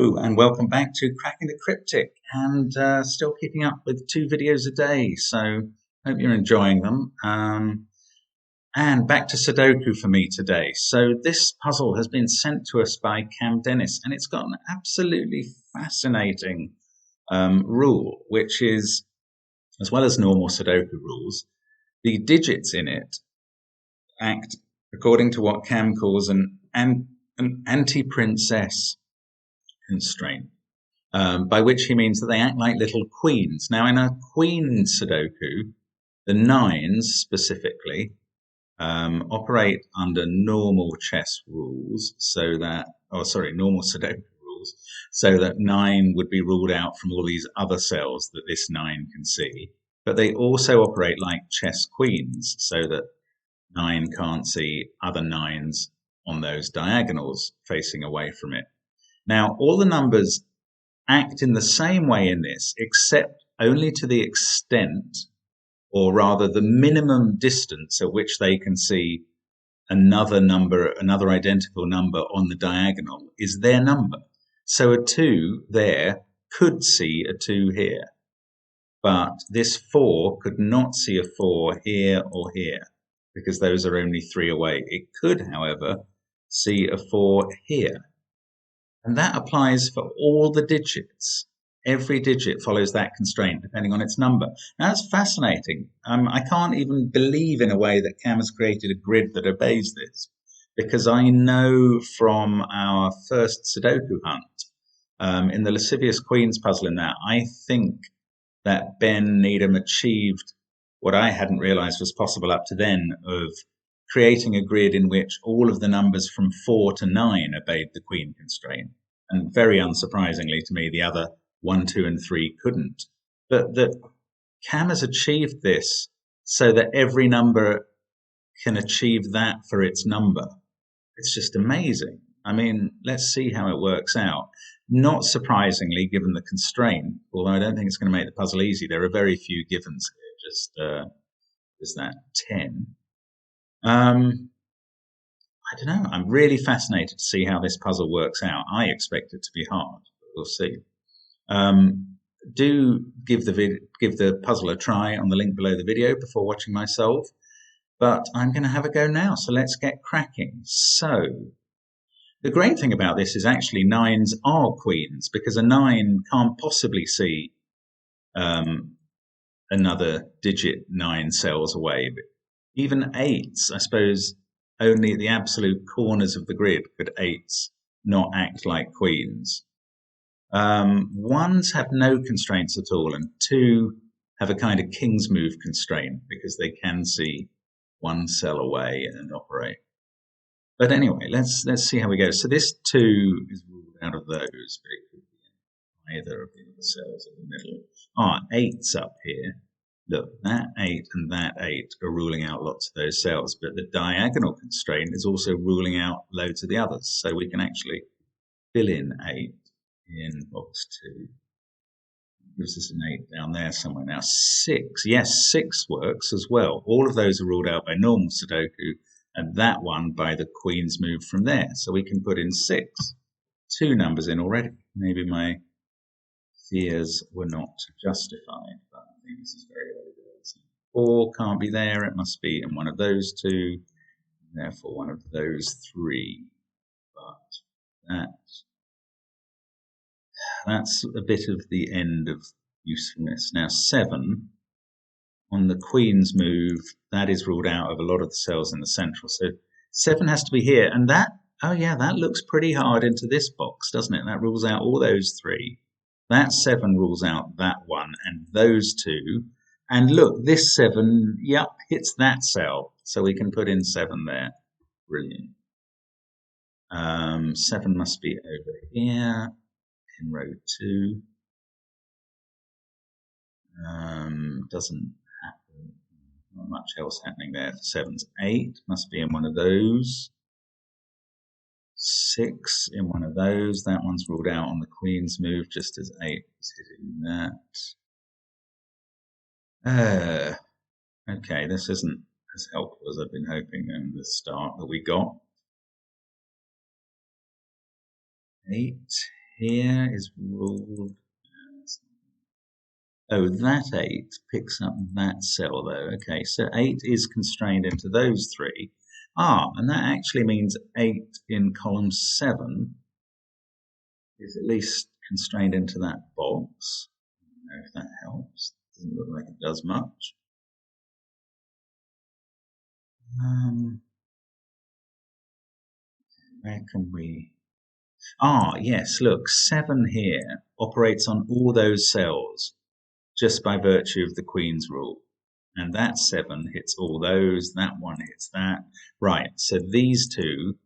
Hello and welcome back to Cracking the Cryptic, and still keeping up with 2 videos a day, so hope you're enjoying them. And back to Sudoku for me today. So this puzzle has been sent to us by Cam Dennis, and it's got an absolutely fascinating rule, which is, as well as normal Sudoku rules, the digits in it act according to what Cam calls an anti-princess constraint, by which he means that they act like little queens. Now, in a queen Sudoku, the 9s specifically operate under normal chess rules, normal Sudoku rules, so that 9 would be ruled out from all these other cells that this 9 can see. But they also operate like chess queens, so that 9 can't see other 9s on those diagonals facing away from it. Now, all the numbers act in the same way in this, except only to the extent, or rather the minimum distance at which they can see another identical number on the diagonal is their number. So a 2 there could see a 2 here, but this 4 could not see a 4 here or here, because those are only 3 away. It could, however, see a 4 here. And that applies for all the digits. Every digit follows that constraint depending on its number. Now, that's fascinating. I can't even believe in a way that Cam has created a grid that obeys this, because I know from our first Sudoku hunt, in the Lascivious Queens puzzle in that, I think that Ben Needham achieved what I hadn't realized was possible up to then, of creating a grid in which all of the numbers from 4 to 9 obeyed the queen constraint. And very unsurprisingly to me, the other 1, 2, and 3 couldn't. But that Cam has achieved this so that every number can achieve that for its number. It's just amazing. I mean, let's see how it works out. Not surprisingly, given the constraint, although I don't think it's going to make the puzzle easy, there are very few givens here, just that 10. I don't know. I'm really fascinated to see how this puzzle works out. I expect it to be hard, but we'll see. Do give the puzzle a try on the link below the video before watching my solve. But I'm going to have a go now, so let's get cracking. So, the great thing about this is actually 9s are queens, because a 9 can't possibly see another digit 9 cells away. But even 8s, I suppose, only at the absolute corners of the grid could 8s not act like queens. 1s have no constraints at all, and 2 have a kind of king's move constraint, because they can see 1 cell away and operate. But anyway, let's see how we go. So this 2 is ruled out of those, but it could be either of the other cells in the middle. 8's up here. Look, that 8 and that 8 are ruling out lots of those cells, but the diagonal constraint is also ruling out loads of the others. So we can actually fill in 8 in box 2. Gives us an 8 down there somewhere. Now 6, yes, 6 works as well. All of those are ruled out by normal Sudoku, and that one by the queen's move from there. So we can put in 6. 2 numbers in already. Maybe my fears were not justified, but I think this is very early days. 4 can't be there. It must be in one of those 2, therefore one of those 3. But that's a bit of the end of usefulness. Now 7, on the queen's move, that is ruled out of a lot of the cells in the central. So 7 has to be here, and that, oh yeah, that looks pretty hard into this box, doesn't it? That rules out all those 3. That 7 rules out that 1 and those 2. And look, this 7, yep, hits that cell. So we can put in 7 there. Brilliant. 7 must be over here in row 2. Doesn't happen. Not much else happening there for 7's. 8 must be in one of those. 6 in one of those. That one's ruled out on the queen's move, just as 8 is hitting that. Okay, this isn't as helpful as I've been hoping in the start that we got. 8 here is ruled. Oh, that 8 picks up that cell though. Okay, so 8 is constrained into those 3. And that actually means 8 in column 7 is at least constrained into that box. I don't know if that helps. Doesn't look like it does much. Where can we? Yes, look, 7 here operates on all those cells just by virtue of the Queen's rule. And that 7 hits all those, that one hits that. Right, so these 2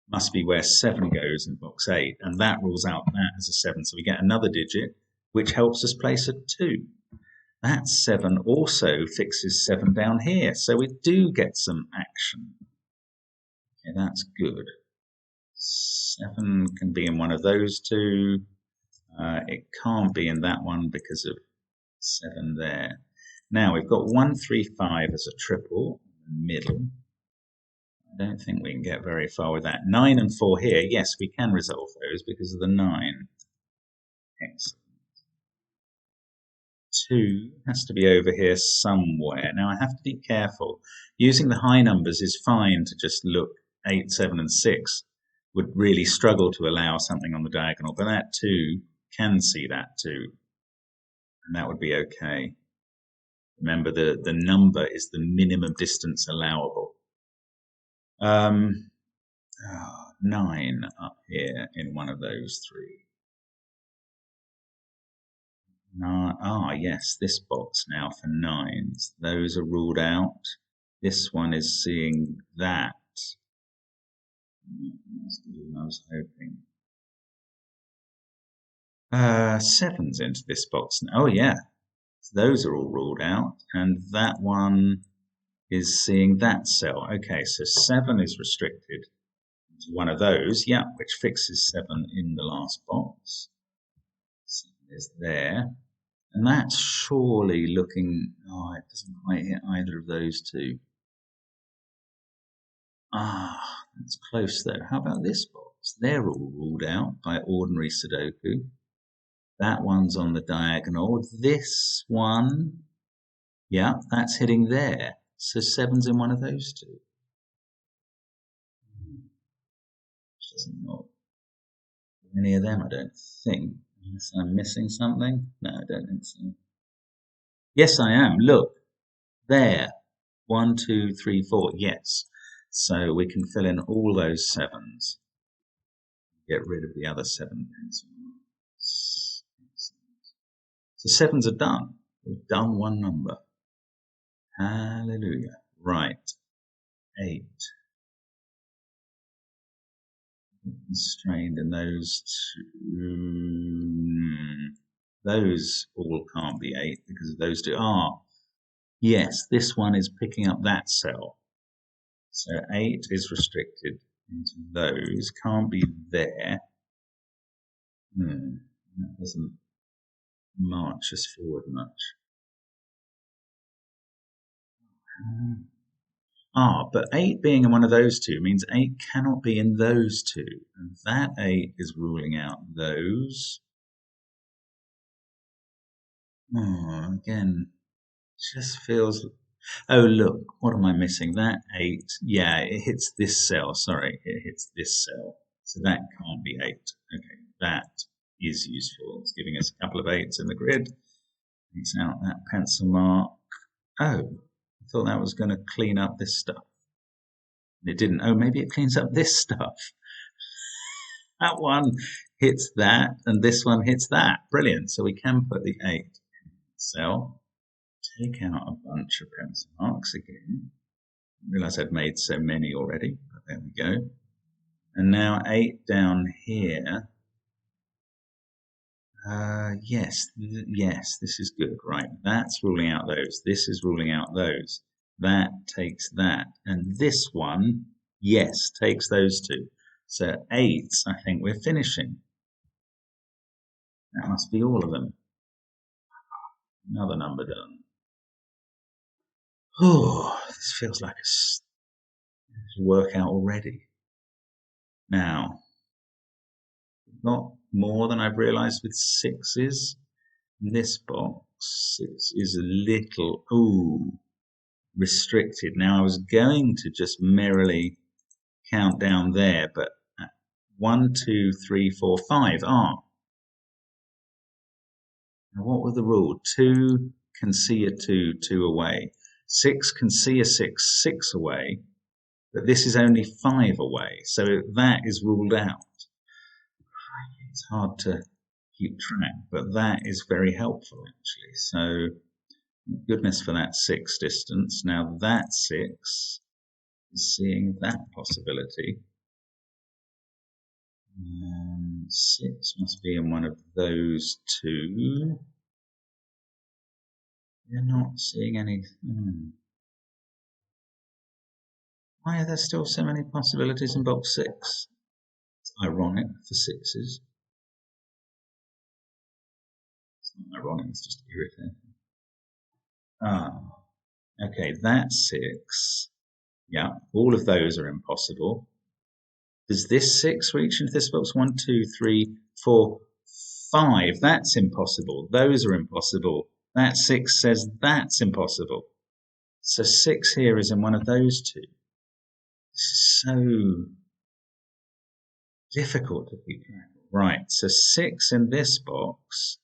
must be where 7 goes in box 8, and that rules out that as a 7. So we get another digit, which helps us place a 2. That 7 also fixes 7 down here, so we do get some action. Okay, that's good. 7 can be in one of those 2. It can't be in that one because of 7 there. Now we've got 1, 3, 5 as a triple in the middle. I don't think we can get very far with that. 9 and 4 here, yes, we can resolve those because of the 9. Excellent. 2 has to be over here somewhere. Now I have to be careful. Using the high numbers is fine to just look 8, 7 and 6. Would really struggle to allow something on the diagonal, but that 2 can see that 2. And that would be okay. Remember, the number is the minimum distance allowable. 9 up here in one of those 3. Yes, this box now for 9s. Those are ruled out. This one is seeing that. I was hoping. 7's into this box now. Oh, yeah. Those are all ruled out, and that one is seeing that cell. Okay, so 7 is restricted to one of those, yeah, which fixes 7 in the last box. 7 is there, and that's surely looking, it doesn't quite hit either of those 2. That's close though. How about this box? They're all ruled out by ordinary Sudoku. That one's on the diagonal. This one, yeah, that's hitting there. So 7's in one of those 2. Which doesn't know any of them, I don't think. Unless I'm missing something. No, I don't think so. Yes, I am. Look, there. 1, 2, 3, 4. Yes. So we can fill in all those 7's. Get rid of the other 7 pencil marks. So 7's are done. We've done one number. Hallelujah. Right. 8. Constrained in those 2. Those all can't be 8 because of those 2. Yes, this one is picking up that cell. So 8 is restricted into those. Can't be there. That doesn't march us forward much. But 8 being in one of those 2 means 8 cannot be in those 2. And that 8 is ruling out those. Again, just feels... Oh, look, what am I missing? That 8, yeah, it hits this cell. Sorry, it hits this cell. So that can't be 8. Okay, that is useful. It's giving us a couple of 8s in the grid. Takes out that pencil mark. Oh, I thought that was going to clean up this stuff. It didn't. Oh, maybe it cleans up this stuff. That one hits that, and this one hits that. Brilliant. So we can put the 8 in the cell. Take out a bunch of pencil marks again. I realize I've made so many already, but there we go. And now 8 down here. Yes, this is good. Right, that's ruling out those. This is ruling out those. That takes that. And this one, yes, takes those 2. So 8s, I think we're finishing. That must be all of them. Another number done. This feels like a workout already. Now, we've got more than I've realized with sixes. In this box, 6 is a little, restricted. Now, I was going to just merrily count down there, but 1, 2, 3, 4, 5. Now, what were the rule? 2 can see a 2, 2 away. 6 can see a 6, 6 away. But this is only 5 away, so that is ruled out. It's hard to keep track, but that is very helpful, actually. So, goodness for that 6 distance. Now, that 6 is seeing that possibility. 6 must be in one of those 2. You're not seeing any. Why are there still so many possibilities in box 6? It's ironic for 6s. It's not ironic, it's just irritating. Okay, that 6. Yeah, all of those are impossible. Does this 6 reach into this box? 1, 2, 3, 4, 5. That's impossible. Those are impossible. That 6 says that's impossible. So 6 here is in one of those 2. This is so difficult to keep track of. Right, so 6 in this box.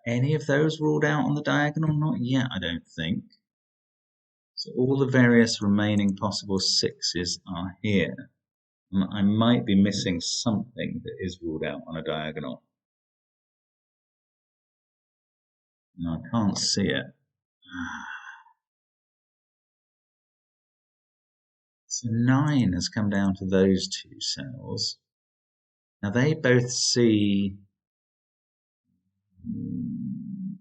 Any of those ruled out on the diagonal? Not yet, I don't think. So all the various remaining possible 6s are here. I might be missing something that is ruled out on a diagonal. No, I can't see it. So 9 has come down to those 2 cells. Now they both see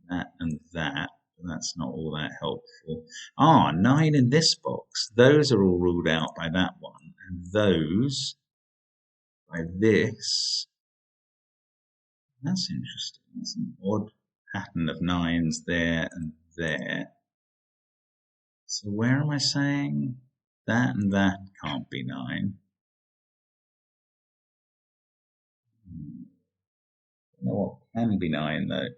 that and that. That's not all that helpful. 9 in this box. Those are all ruled out by that one. And those by this. That's interesting. That's an odd pattern of 9s there and there. So where am I saying that and that can't be 9? I don't know what can be 9 though.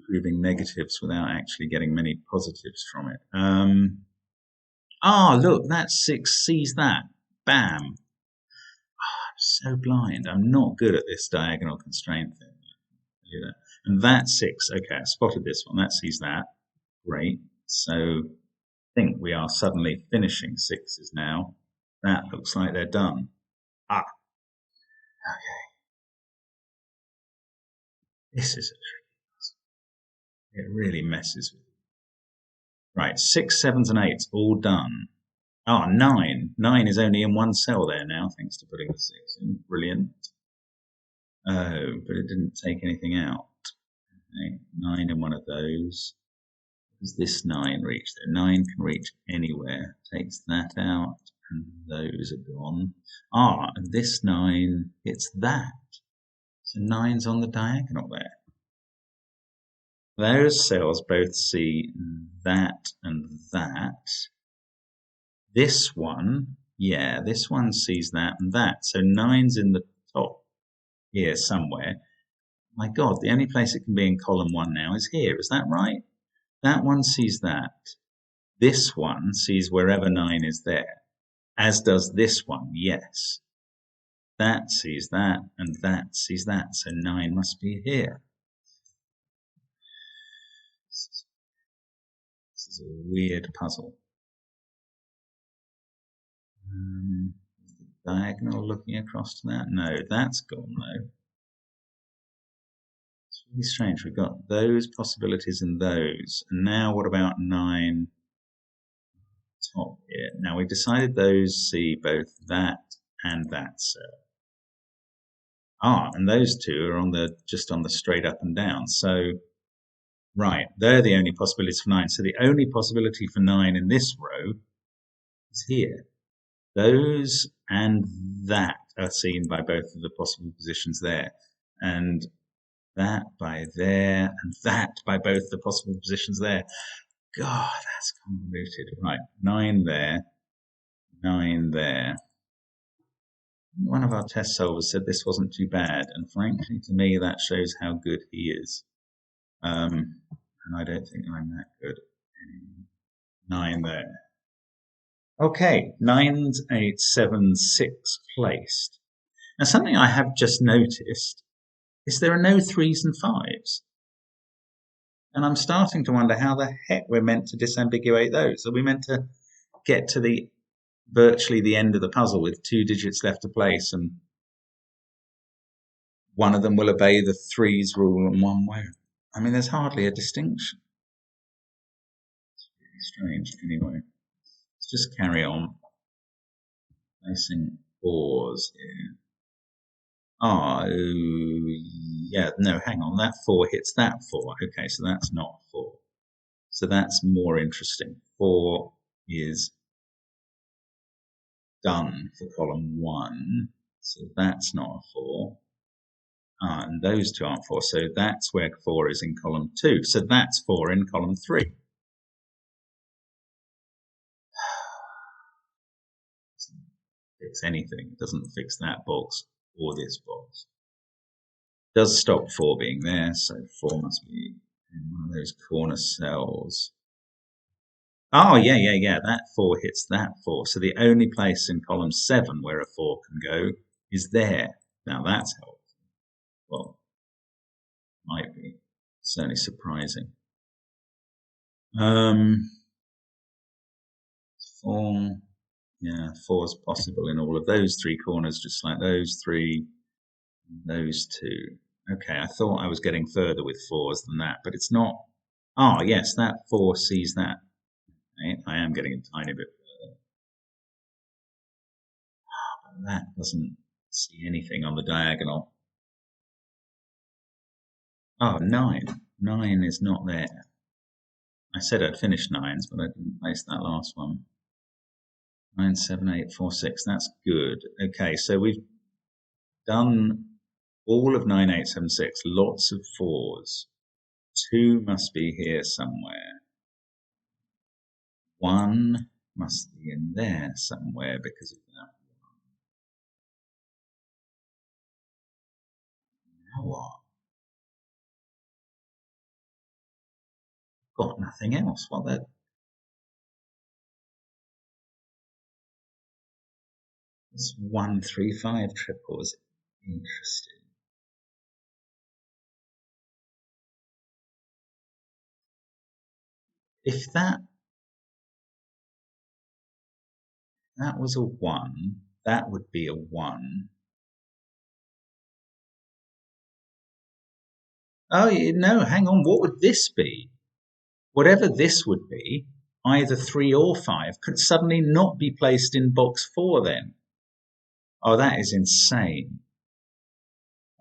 Proving negatives without actually getting many positives from it. Look, that 6 sees that. Bam. I'm so blind. I'm not good at this diagonal constraint thing. And that 6, okay, I spotted this one. That sees that. Great. So I think we are suddenly finishing 6s now. That looks like they're done. Okay. This is a tricky puzzle. It really messes with you. Right, 6, 7s, and 8s all done. 9. 9 is only in one cell there now, thanks to putting the 6 in. Brilliant. Oh, but it didn't take anything out. Okay, 9 in one of those. Does this 9 reach there? 9 can reach anywhere. Takes that out, and those are gone. And this 9 hits that. So 9's on the diagonal there. Those cells both see that and that. This one, this one sees that and that. So 9's in the top here somewhere. My God, the only place it can be in column 1 now is here. Is that right? That one sees that. This one sees wherever 9 is there, as does this one, yes. That sees that, and that sees that. So 9 must be here. This is a weird puzzle. The diagonal looking across to that? No, that's gone though. It's really strange. We've got those possibilities and those. And now what about 9 top here? Now we decided those see both that and that cell. And those 2 are just on the straight up and down. So, right, they're the only possibilities for 9. So the only possibility for 9 in this row is here. Those and that are seen by both of the possible positions there. And that by there, and that by both the possible positions there. God, that's convoluted. Right, 9 there, 9 there. One of our test solvers said this wasn't too bad, and frankly, to me, that shows how good he is. And I don't think I'm that good. 9 there. Okay, 9s, 8s, 7s, 6 placed. Now, something I have just noticed is there are no 3s and 5s. And I'm starting to wonder how the heck we're meant to disambiguate those. Are we meant to get to the virtually the end of the puzzle with 2 digits left to place, and one of them will obey the 3s rule and one won't? I mean, there's hardly a distinction. It's really strange. Anyway, let's just carry on. Placing 4s here. Yeah, no, hang on. That 4 hits that 4. Okay, so that's not 4. So that's more interesting. 4 is done for column 1. So that's not a 4. And those two aren't 4. So that's where 4 is in column 2. So that's 4 in column 3. Doesn't fix anything. It doesn't fix that box or this box. Does stop 4 being there, so 4 must be in one of those corner cells. Oh, yeah. That 4 hits that 4. So the only place in column 7 where a 4 can go is there. Now that's helpful. Well, might be. Certainly surprising. 4. Yeah, 4 is possible in all of those 3 corners, just like those 3, those 2. Okay, I thought I was getting further with 4s than that, but it's not. Oh, yes, that 4 sees that. Okay, I am getting a tiny bit further. But that doesn't see anything on the diagonal. Oh, 9. 9 is not there. I said I'd finish 9s, but I didn't place that last one. 9, 7, 8, 4, 6. That's good. Okay, so we've done all of 9, 8, 7, 6. Lots of 4s. 2 must be here somewhere. 1 must be in there somewhere because of that 1. Now what? Got nothing else. What the? This 1, 3, 5 triple is interesting. If that was a 1, that would be a 1. Oh, no, hang on. What would this be? Whatever this would be, either 3 or 5, could suddenly not be placed in box 4 then. Oh, that is insane.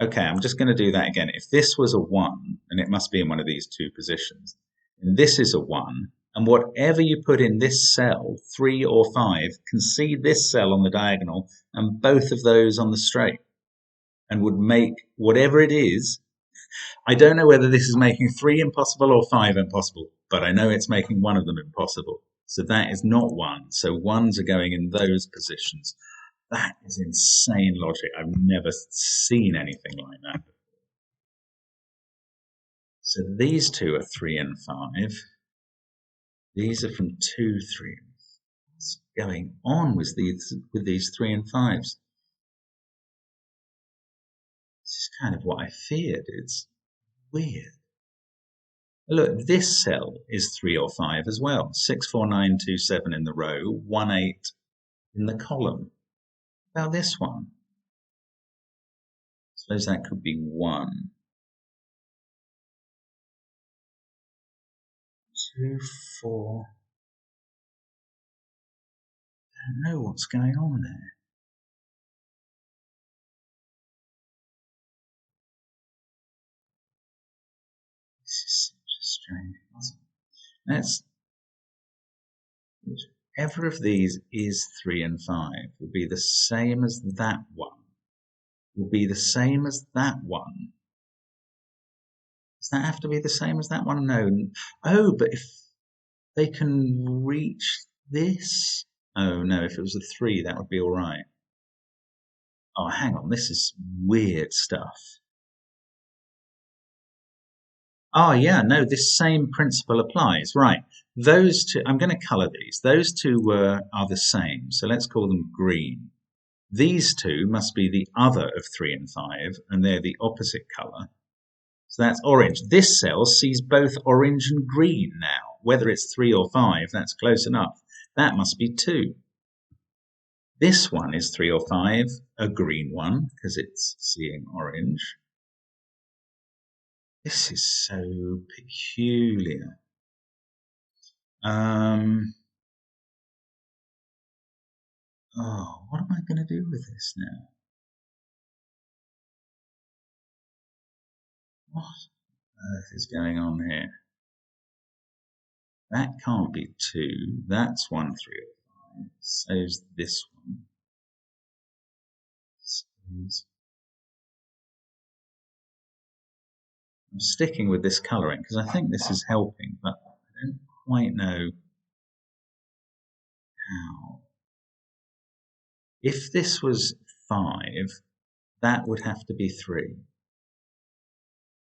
Okay, I'm just going to do that again. If this was a 1, and it must be in one of these 2 positions, and this is a 1, and whatever you put in this cell, 3 or 5, can see this cell on the diagonal and both of those on the straight, and would make whatever it is. I don't know whether this is making 3 impossible or 5 impossible, but I know it's making one of them impossible. So that is not 1. So 1s are going in those positions. That is insane logic. I've never seen anything like that before. So these 2 are 3 and 5. These are from 2, 3. What's going on with these 3 and 5s? This is kind of what I feared. It's weird. Look, this cell is 3 or 5 as well. 6, 4, 9, 2, 7 in the row, 1, 8 in the column. About this one. I suppose that could be 1. 2, 4. I don't know what's going on there. This is such a strange puzzle. Whichever of these is 3 and 5 will be the same as that one. Will be the same as that one. Does that have to be the same as that one? No. Oh, but if they can reach this. Oh no, if it was a 3, that would be all right. Oh, hang on, this is weird stuff. Oh, yeah, no, this same principle applies. Right, those two, I'm going to color these. Those two are the same, so let's call them green. These two must be the other of 3 and 5, and they're the opposite color. So that's orange. This cell sees both orange and green now. Whether it's 3 or 5, that's close enough. That must be 2. This one is 3 or 5, a green one, because it's seeing orange. This is so peculiar. Oh, what am I going to do with this now? What on earth is going on here? That can't be 2. That's 1, 3, or 5. So's this one. I'm sticking with this colouring because I think this is helping, but I don't quite know how. If this was 5, that would have to be 3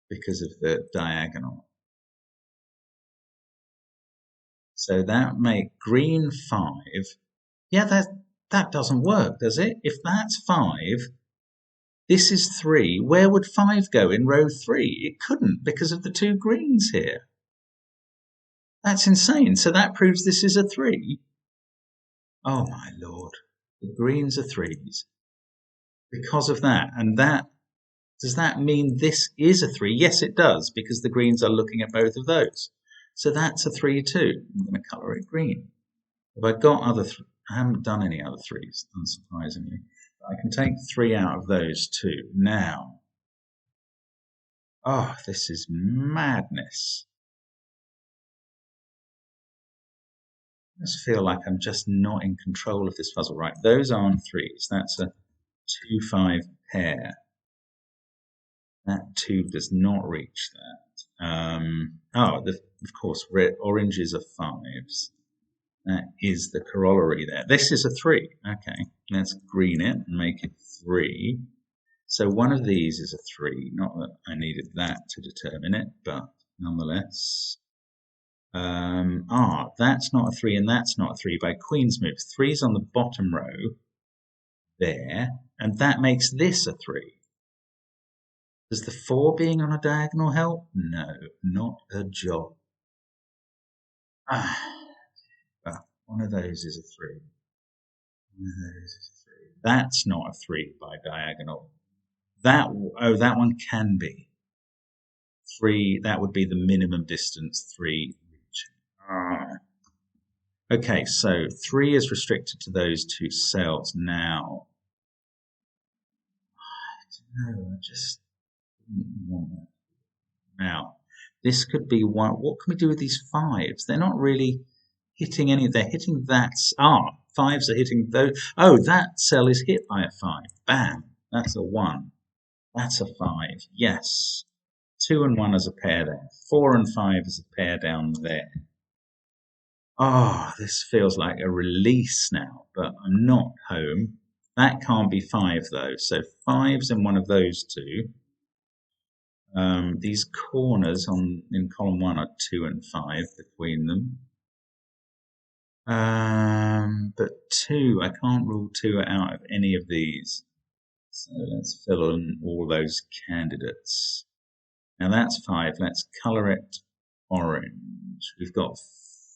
because of the diagonal. So that make green 5. Yeah, that doesn't work, does it? If that's 5, this is 3. Where would 5 go in row 3? It couldn't because of the 2 greens here. That's insane. So that proves this is a 3. Oh my lord. The greens are 3s. Because of that. And that, does that mean this is a 3? Yes, it does, because the greens are looking at both of those. So that's a 3 too. I'm going to colour it green. Have I got other? I haven't done any other 3s, unsurprisingly. I can take 3 out of those too. Now, oh, this is madness. I just feel like I'm just not in control of this puzzle. Right, those aren't 3s. That's a 2-5 pair. That 2 does not reach that. Of course, oranges are 5s. That is the corollary there. This is a 3. Okay, let's green it and make it 3. So one of these is a 3. Not that I needed that to determine it, but nonetheless. That's not a 3 and that's not a 3 by Queen's move. 3's on the bottom row there, and that makes this a 3. Does the 4 being on a diagonal help? No, not a job. One of those is a 3. One of those is a 3. That's not a 3 by diagonal. That one can be. 3, that would be the minimum distance 3 reaching. Okay, so 3 is restricted to those 2 cells. Now, I don't know, I just didn't want that. Now, this could be one. What can we do with these 5s? They're not really hitting any. They're hitting that. 5s are hitting those. Oh, that cell is hit by a 5. Bam. That's a 1. That's a 5. Yes. 2 and 1 as a pair there. 4 and 5 as a pair down there. Oh, this feels like a release now, but I'm not home. That can't be 5 though. So 5's in one of those 2. These corners in column 1 are 2 and 5 between them. But 2, I can't rule 2 out of any of these. So let's fill in all those candidates. Now that's 5. Let's colour it orange. We've got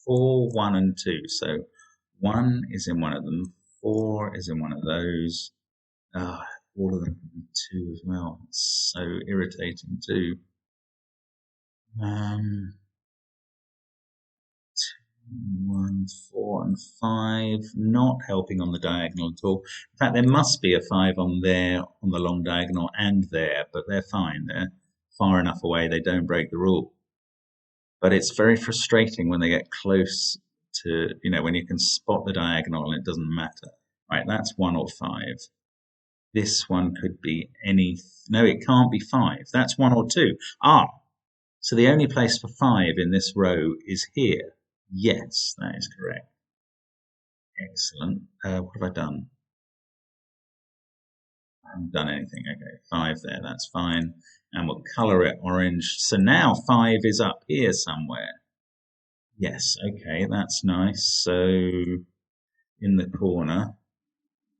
4, 1, and 2. So 1 is in one of them. 4 is in one of those. All of them can be 2 as well. It's so irritating too. 2, 1, 4, and 5, not helping on the diagonal at all. In fact, there must be a 5 on there, on the long diagonal, and there, but they're fine. They're far enough away, they don't break the rule. But it's very frustrating when they get close to, when you can spot the diagonal and it doesn't matter. Right, that's 1 or 5. This one could be any. No, it can't be 5. That's 1 or 2. So the only place for 5 in this row is here. Yes, that is correct. Excellent. What have I done? haven't done anything. Okay, 5 there, that's fine. And we'll colour it orange. So now 5 is up here somewhere. Yes, okay, that's nice. So in the corner.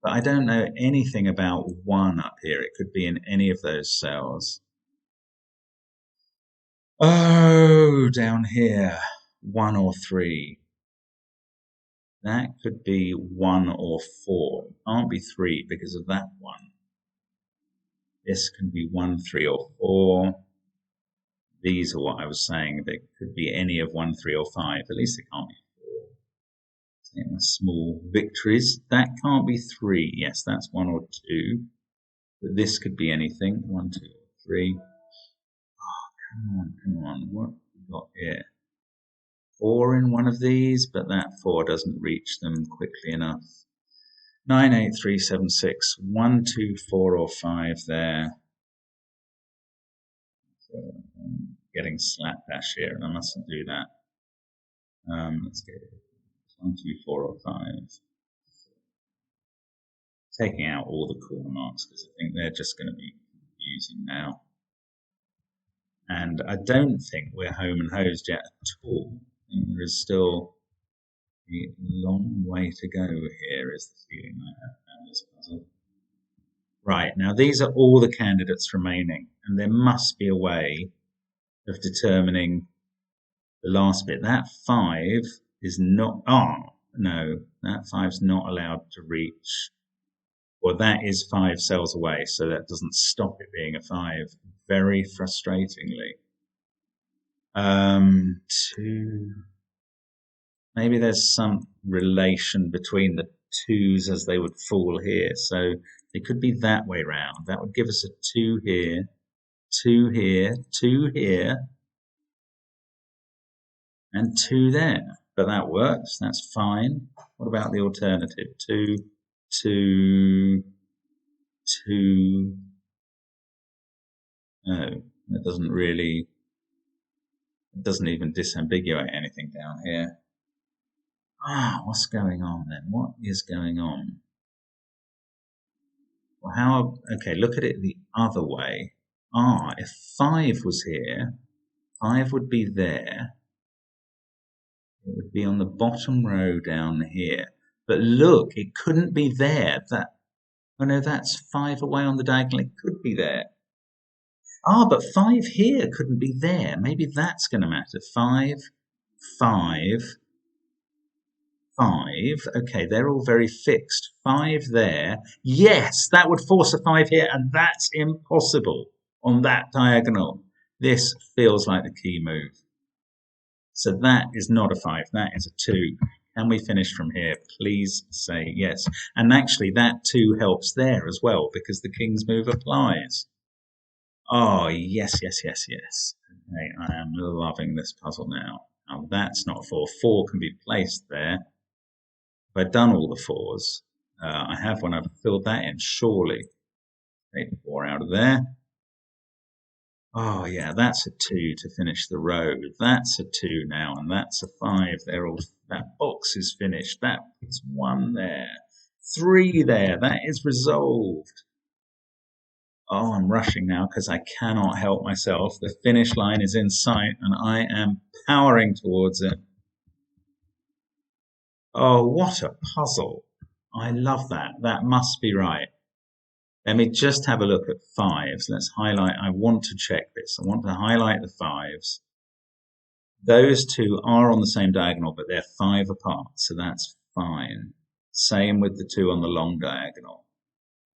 But I don't know anything about 1 up here. It could be in any of those cells. Oh, down here. 1 or 3. That could be 1 or 4. It can't be 3 because of that 1. This can be 1, 3, or 4. These are what I was saying. They could be any of 1, 3, or 5. At least it can't be 4. Taking small victories. That can't be 3. Yes, that's 1 or 2. But this could be anything. 1, 2, or 3. Oh, come on. What have we got here? 4 in one of these, but that 4 doesn't reach them quickly enough. 9, 8, 3, 7, 6. 1, 2, 4, or 5 there. So I'm getting slapdash here, and I mustn't do that. Let's get it. 1, 2, 4, or 5. Taking out all the corner marks because I think they're just going to be confusing now. And I don't think we're home and hosed yet at all. I think there is still a long way to go here, is the feeling I have about this puzzle. Right, now these are all the candidates remaining, and there must be a way of determining the last bit. That 5 is not, no, that 5's not allowed to reach. Well, that is 5 cells away, so that doesn't stop it being a 5, very frustratingly. 2. Maybe there's some relation between the 2's as they would fall here. So they could be that way round. That would give us a 2 here, 2 here, 2 here, and 2 there. But that works. That's fine. What about the alternative? 2, 2, 2. No, that doesn't really, it doesn't even disambiguate anything down here. What's going on then? What is going on? Well, okay, look at it the other way. If 5 was here, 5 would be there. It would be on the bottom row down here. But look, it couldn't be there. Oh no, that's 5 away on the diagonal. It could be there. But 5 here couldn't be there. Maybe that's going to matter. 5, 5, 5. Okay, they're all very fixed. 5 there. Yes, that would force a 5 here, and that's impossible on that diagonal. This feels like the key move. So that is not a 5. That is a 2. Can we finish from here? Please say yes. And actually, that 2 helps there as well, because the king's move applies. Oh, yes. Okay, I am loving this puzzle now. Now, that's not 4. 4 can be placed there. If I've done all the 4s, I have when I've filled that in, surely. Take 4 out of there. Oh, yeah, that's a 2 to finish the row. That's a 2 now, and that's a 5. That box is finished. That is 1 there. 3 there. That is resolved. Oh, I'm rushing now because I cannot help myself. The finish line is in sight, and I am powering towards it. Oh, what a puzzle. I love that. That must be right. Let me just have a look at 5s. Let's highlight. I want to check this. I want to highlight the 5s. Those 2 are on the same diagonal, but they're 5 apart, so that's fine. Same with the 2 on the long diagonal.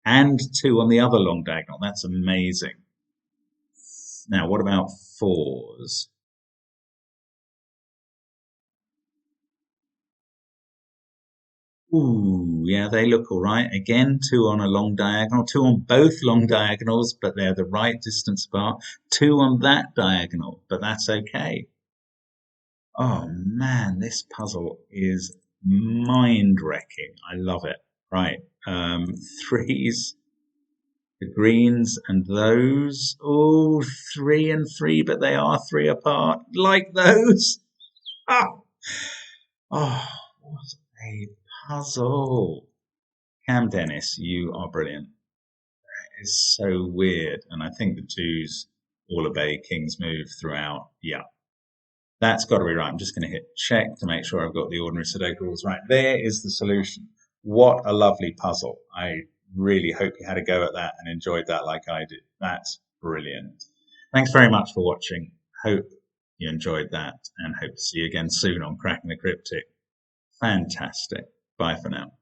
And 2 on the other long diagonal. That's amazing. Now, what about 4s? Ooh, yeah, they look all right. Again, 2 on a long diagonal, 2 on both long diagonals, but they're the right distance apart. 2 on that diagonal, but that's okay. Oh man, this puzzle is mind-wrecking. I love it. Right, 3s, the greens and those. Oh, 3 and 3, but they are 3 apart, like those. Oh, what a puzzle. Cam Dennis, you are brilliant. is so weird. And I think the twos all obey king's move throughout. Yeah, that's got to be right. I'm just going to hit check to make sure I've got the ordinary Sudoku rules right. There is the solution. What a lovely puzzle. I really hope you had a go at that and enjoyed that like I did. That's brilliant. Thanks very much for watching. Hope you enjoyed that and hope to see you again soon on Cracking the Cryptic. Fantastic. Bye for now.